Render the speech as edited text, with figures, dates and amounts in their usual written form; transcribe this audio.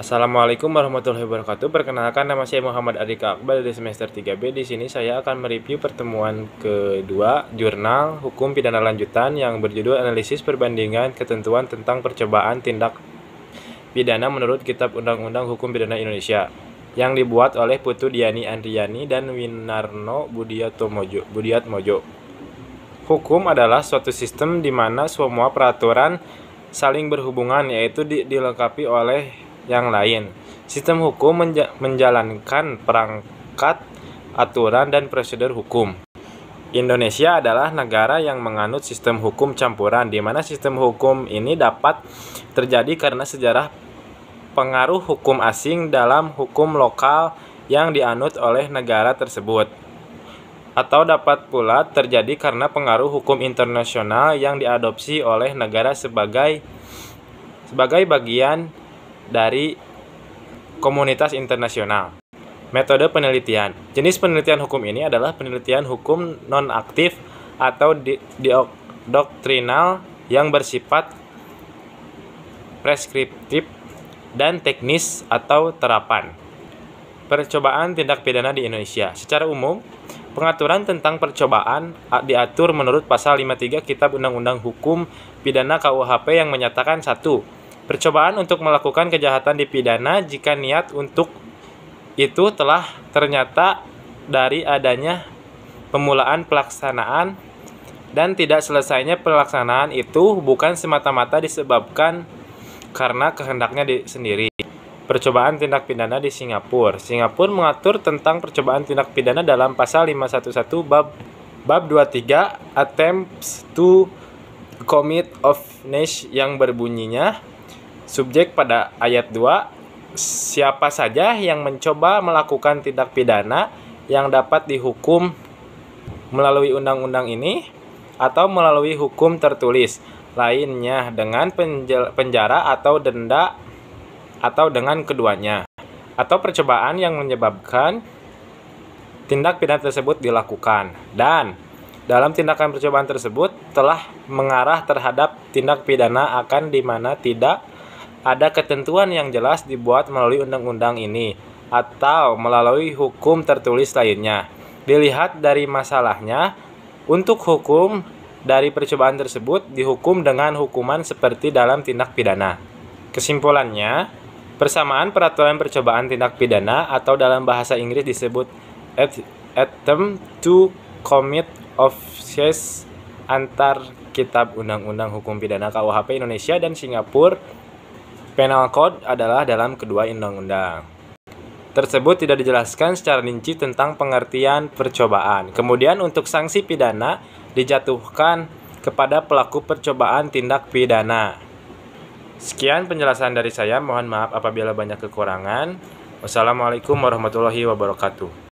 Assalamualaikum warahmatullahi wabarakatuh. Perkenalkan, nama saya Muhammad Adika Akbar dari semester 3B. Di sini saya akan mereview pertemuan kedua jurnal Hukum Pidana Lanjutan yang berjudul Analisis Perbandingan Ketentuan tentang Percobaan Tindak Pidana menurut Kitab Undang-Undang Hukum Pidana Indonesia yang dibuat oleh Putu Diani Andriani dan Winarno Budiatmojo. Hukum adalah suatu sistem di mana semua peraturan saling berhubungan, yaitu dilengkapi oleh yang lain. Sistem hukum menjalankan perangkat aturan dan prosedur hukum. Indonesia adalah negara yang menganut sistem hukum campuran, di mana sistem hukum ini dapat terjadi karena sejarah pengaruh hukum asing dalam hukum lokal yang dianut oleh negara tersebut, atau dapat pula terjadi karena pengaruh hukum internasional yang diadopsi oleh negara sebagai bagian dari komunitas internasional. Metode penelitian. Jenis penelitian hukum ini adalah penelitian hukum non-aktif atau doktrinal yang bersifat preskriptif dan teknis atau terapan. Percobaan tindak pidana di Indonesia. Secara umum, pengaturan tentang percobaan diatur menurut pasal 53 Kitab Undang-Undang Hukum Pidana KUHP yang menyatakan 1. Percobaan untuk melakukan kejahatan dipidana jika niat untuk itu telah ternyata dari adanya pemulaan pelaksanaan dan tidak selesainya pelaksanaan itu bukan semata-mata disebabkan karena kehendaknya sendiri. Percobaan tindak pidana di Singapura. Singapura mengatur tentang percobaan tindak pidana dalam pasal 511 bab 23 attempts to commit offence yang berbunyinya subjek pada ayat 2, siapa saja yang mencoba melakukan tindak pidana yang dapat dihukum melalui undang-undang ini atau melalui hukum tertulis lainnya dengan penjara atau denda atau dengan keduanya, atau percobaan yang menyebabkan tindak pidana tersebut dilakukan, dan dalam tindakan percobaan tersebut telah mengarah terhadap tindak pidana akan di mana tidak ada ketentuan yang jelas dibuat melalui undang-undang ini atau melalui hukum tertulis lainnya. Dilihat dari masalahnya, untuk hukum dari percobaan tersebut dihukum dengan hukuman seperti dalam tindak pidana. Kesimpulannya, persamaan peraturan percobaan tindak pidana atau dalam bahasa Inggris disebut attempt to commit offence antar Kitab Undang-Undang Hukum Pidana KUHP Indonesia dan Singapura Penal Code adalah dalam kedua undang-undang tersebut tidak dijelaskan secara rinci tentang pengertian percobaan. Kemudian untuk sanksi pidana dijatuhkan kepada pelaku percobaan tindak pidana. Sekian penjelasan dari saya, mohon maaf apabila banyak kekurangan. Wassalamualaikum warahmatullahi wabarakatuh.